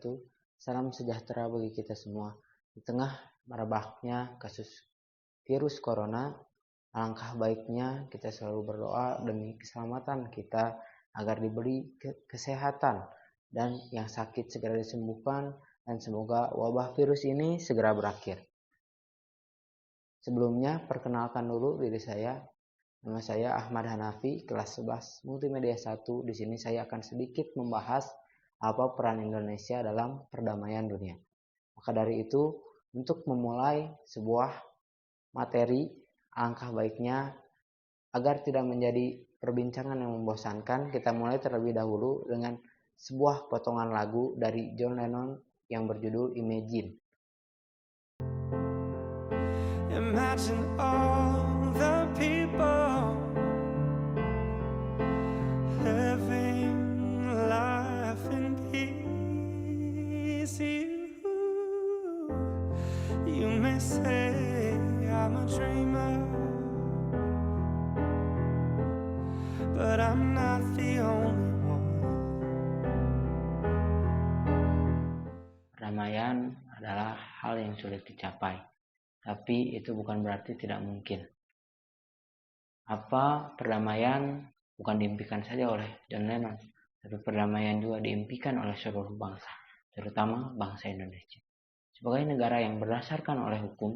wabarakatuh. Salam sejahtera bagi kita semua. Di tengah merebaknya kasus virus corona, alangkah baiknya kita selalu berdoa demi keselamatan kita agar diberi kesehatan dan yang sakit segera disembuhkan dan semoga wabah virus ini segera berakhir. Sebelumnya, perkenalkan dulu diri saya. Nama saya Ahmad Hanafi, kelas 11 Multimedia 1. Di sini saya akan sedikit membahas apa peran Indonesia dalam perdamaian dunia. Maka dari itu, untuk memulai sebuah materi, alangkah baiknya agar tidak menjadi perbincangan yang membosankan, kita mulai terlebih dahulu dengan sebuah potongan lagu dari John Lennon yang berjudul Imagine. Imagine all the people living life in peace. You may say I'm a dreamer, but I'm not the only one. Perdamaian adalah hal yang sulit dicapai, tapi itu bukan berarti tidak mungkin. Perdamaian bukan diimpikan saja oleh John Lennon, tapi perdamaian juga diimpikan oleh seluruh bangsa, terutama bangsa Indonesia. Sebagai negara yang berdasarkan oleh hukum,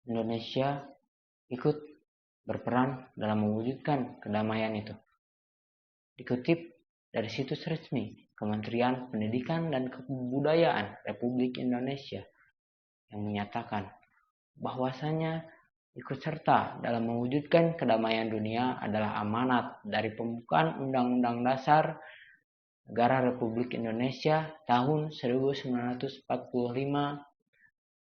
Indonesia ikut berperan dalam mewujudkan kedamaian itu. Dikutip dari situs resmi Kementerian Pendidikan dan Kebudayaan Republik Indonesia yang menyatakan bahwasanya ikut serta dalam mewujudkan kedamaian dunia adalah amanat dari pembukaan Undang-Undang Dasar Negara Republik Indonesia tahun 1945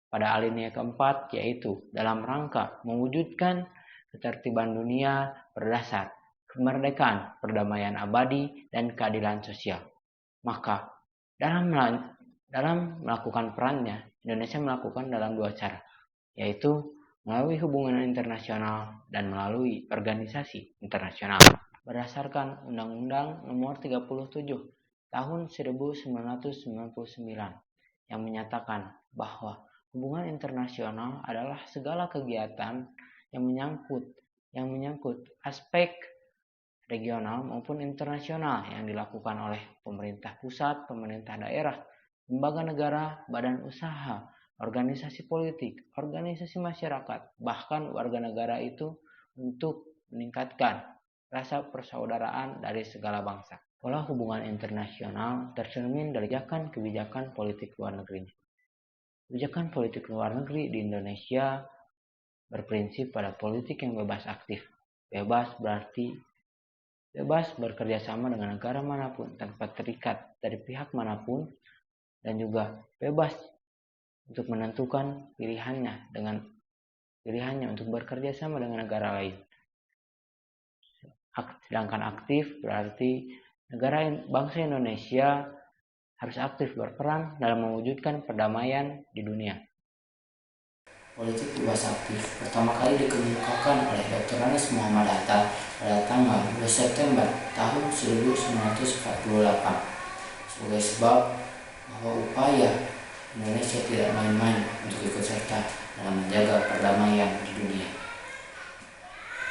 pada alinea keempat, yaitu dalam rangka mewujudkan ketertiban dunia berdasar kemerdekaan, perdamaian abadi, dan keadilan sosial. Maka dalam melakukan perannya, Indonesia melakukan dalam dua cara, yaitu melalui hubungan internasional dan melalui organisasi internasional. Berdasarkan Undang-Undang Nomor 37 Tahun 1999 yang menyatakan bahwa hubungan internasional adalah segala kegiatan yang menyangkut aspek regional maupun internasional yang dilakukan oleh pemerintah pusat, pemerintah daerah, lembaga negara, badan usaha, organisasi politik, organisasi masyarakat, bahkan warga negara itu untuk meningkatkan rasa persaudaraan dari segala bangsa. Pola hubungan internasional tercermin dari kebijakan politik luar negeri. Kebijakan politik luar negeri di Indonesia berprinsip pada politik yang bebas aktif. Bebas berarti bebas bekerja sama dengan negara manapun tanpa terikat dari pihak manapun, dan juga bebas untuk menentukan pilihannya untuk bekerja sama dengan negara lain. Sedangkan aktif berarti bangsa Indonesia harus aktif berperan dalam mewujudkan perdamaian di dunia. Politik bebas aktif pertama kali dikemukakan oleh Dr. Anas Muhammad Hatta pada tanggal 2 September tahun 1948 sebagai sebab bahwa upaya Indonesia tidak main-main untuk ikut serta dalam menjaga perdamaian di dunia.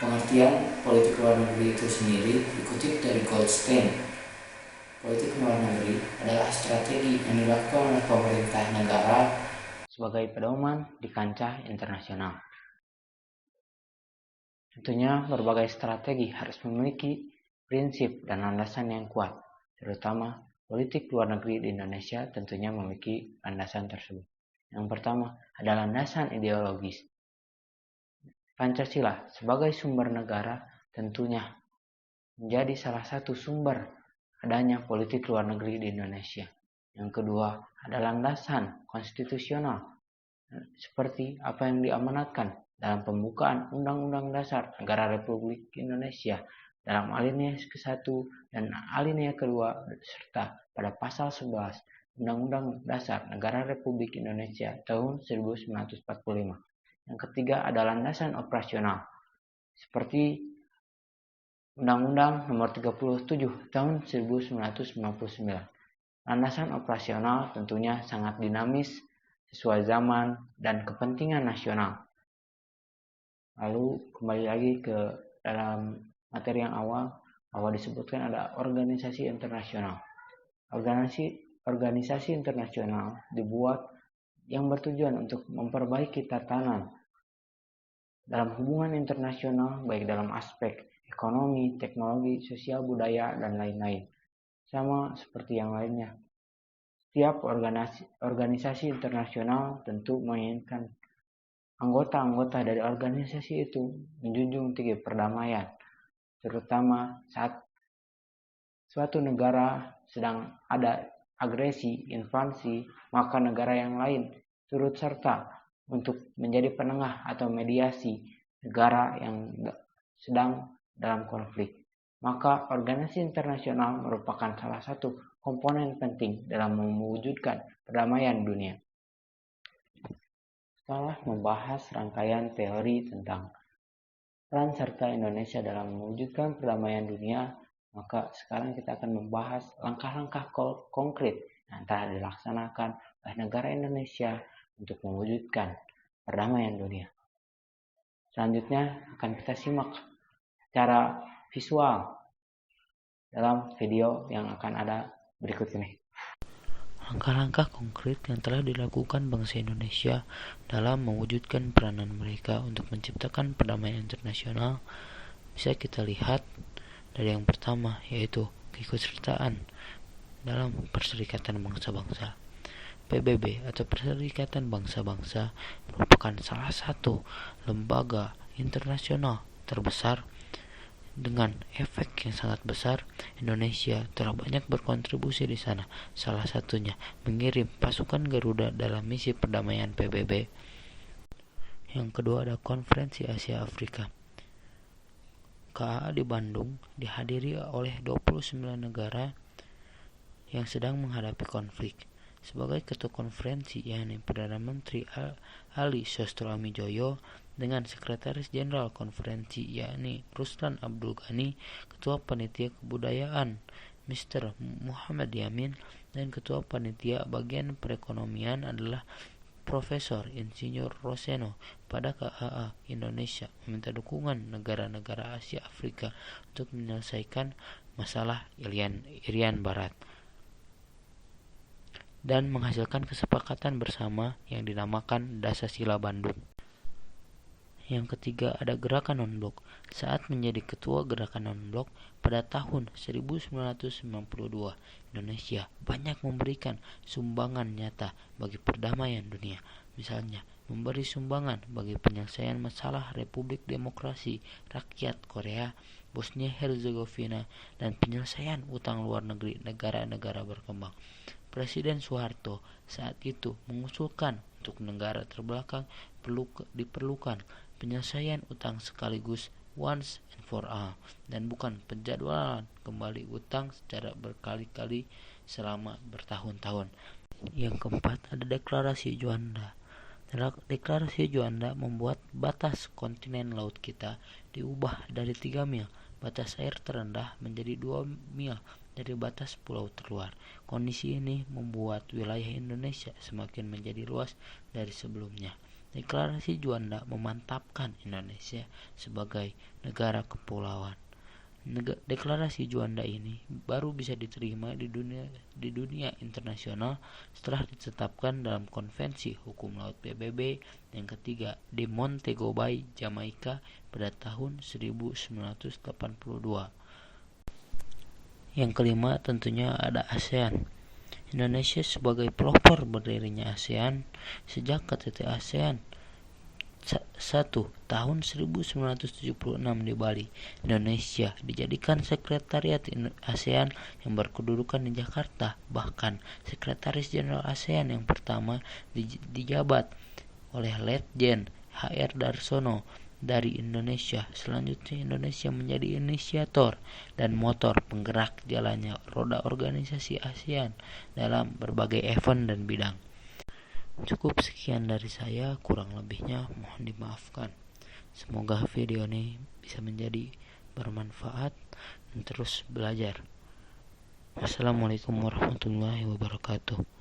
Pengertian politik luar negeri itu sendiri dikutip dari Goldstein. Politik luar negeri adalah strategi yang dilakukan oleh pemerintah negara sebagai pedoman di kancah internasional. Tentunya berbagai strategi harus memiliki prinsip dan landasan yang kuat, terutama politik luar negeri di Indonesia tentunya memiliki landasan tersebut. Yang pertama adalah landasan ideologis. Pancasila sebagai sumber negara tentunya menjadi salah satu sumber adanya politik luar negeri di Indonesia. Yang kedua adalah landasan konstitusional, seperti apa yang diamanatkan dalam pembukaan Undang-Undang Dasar Negara Republik Indonesia dalam alinea ke-1 dan alinea ke-2 serta pada pasal 11 Undang-Undang Dasar Negara Republik Indonesia tahun 1945. Yang ketiga adalah landasan operasional, seperti Undang-Undang Nomor 37 Tahun 1999. Landasan operasional tentunya sangat dinamis sesuai zaman dan kepentingan nasional. Lalu kembali lagi ke dalam materi yang awal, bahwa disebutkan ada organisasi internasional. Organisasi internasional dibuat yang bertujuan untuk memperbaiki tatanan dalam hubungan internasional, baik dalam aspek ekonomi, teknologi, sosial, budaya, dan lain-lain. Sama seperti yang lainnya. Setiap organisasi internasional tentu menginginkan anggota-anggota dari organisasi itu menjunjung tinggi perdamaian, terutama saat suatu negara sedang ada agresi, invasi, maka negara yang lain turut serta untuk menjadi penengah atau mediasi negara yang sedang dalam konflik. Maka organisasi internasional merupakan salah satu komponen penting dalam mewujudkan perdamaian dunia. Setelah membahas rangkaian teori tentang peran serta Indonesia dalam mewujudkan perdamaian dunia, maka sekarang kita akan membahas langkah-langkah konkret yang telah dilaksanakan oleh negara Indonesia untuk mewujudkan perdamaian dunia. Selanjutnya akan kita simak secara visual dalam video yang akan ada berikut ini. Langkah-langkah konkret yang telah dilakukan bangsa Indonesia dalam mewujudkan peranan mereka untuk menciptakan perdamaian internasional bisa kita lihat dari yang pertama, yaitu keikutsertaan dalam Perserikatan Bangsa-Bangsa. PBB atau Perserikatan Bangsa-Bangsa merupakan salah satu lembaga internasional terbesar dengan efek yang sangat besar. Indonesia telah banyak berkontribusi di sana. Salah satunya mengirim pasukan Garuda dalam misi perdamaian PBB. Yang kedua ada Konferensi Asia Afrika. KAA di Bandung dihadiri oleh 29 negara yang sedang menghadapi konflik. Sebagai ketua konferensi, yakni Perdana Menteri Ali Sostro Amijoyo, dengan Sekretaris Jenderal Konferensi, yakni Ruslan Abdul Ghani, Ketua Panitia Kebudayaan Mr. Muhammad Yamin, dan Ketua Panitia Bagian Perekonomian adalah Profesor Insinyur Roseno. Pada KAA, Indonesia meminta dukungan negara-negara Asia Afrika untuk menyelesaikan masalah Irian Barat dan menghasilkan kesepakatan bersama yang dinamakan Dasasila Bandung. Yang ketiga ada Gerakan Non-Blok. Saat menjadi ketua Gerakan Non-Blok pada tahun 1992, Indonesia banyak memberikan sumbangan nyata bagi perdamaian dunia. Misalnya, memberi sumbangan bagi penyelesaian masalah Republik Demokrasi Rakyat Korea, Bosnia Herzegovina, dan penyelesaian utang luar negeri negara-negara berkembang. Presiden Soeharto saat itu mengusulkan untuk negara terbelakang diperlukan penyelesaian utang sekaligus once and for all, dan bukan penjadwalan kembali utang secara berkali-kali selama bertahun-tahun. Yang keempat ada Deklarasi Juanda. Deklarasi Juanda membuat batas kontinen laut kita diubah dari 3 mil batas air terendah menjadi 2 mil dari batas pulau terluar. Kondisi ini membuat wilayah Indonesia semakin menjadi luas dari sebelumnya. Deklarasi Juanda memantapkan Indonesia sebagai negara kepulauan. Deklarasi Juanda ini baru bisa diterima di dunia internasional setelah ditetapkan dalam Konvensi Hukum Laut PBB yang ketiga di Montego Bay, Jamaika pada tahun 1982. Yang kelima tentunya ada ASEAN. Indonesia sebagai pelopor berdirinya ASEAN sejak KTT ASEAN 1 tahun 1976 di Bali. Indonesia dijadikan sekretariat ASEAN yang berkedudukan di Jakarta. Bahkan Sekretaris Jenderal ASEAN yang pertama dijabat oleh Letjen HR Darsono dari Indonesia. Selanjutnya Indonesia menjadi inisiator dan motor penggerak jalannya roda organisasi ASEAN dalam berbagai event dan bidang. Cukup sekian dari saya, kurang lebihnya mohon dimaafkan. Semoga video ini bisa menjadi bermanfaat, dan terus belajar. Wassalamualaikum warahmatullahi wabarakatuh.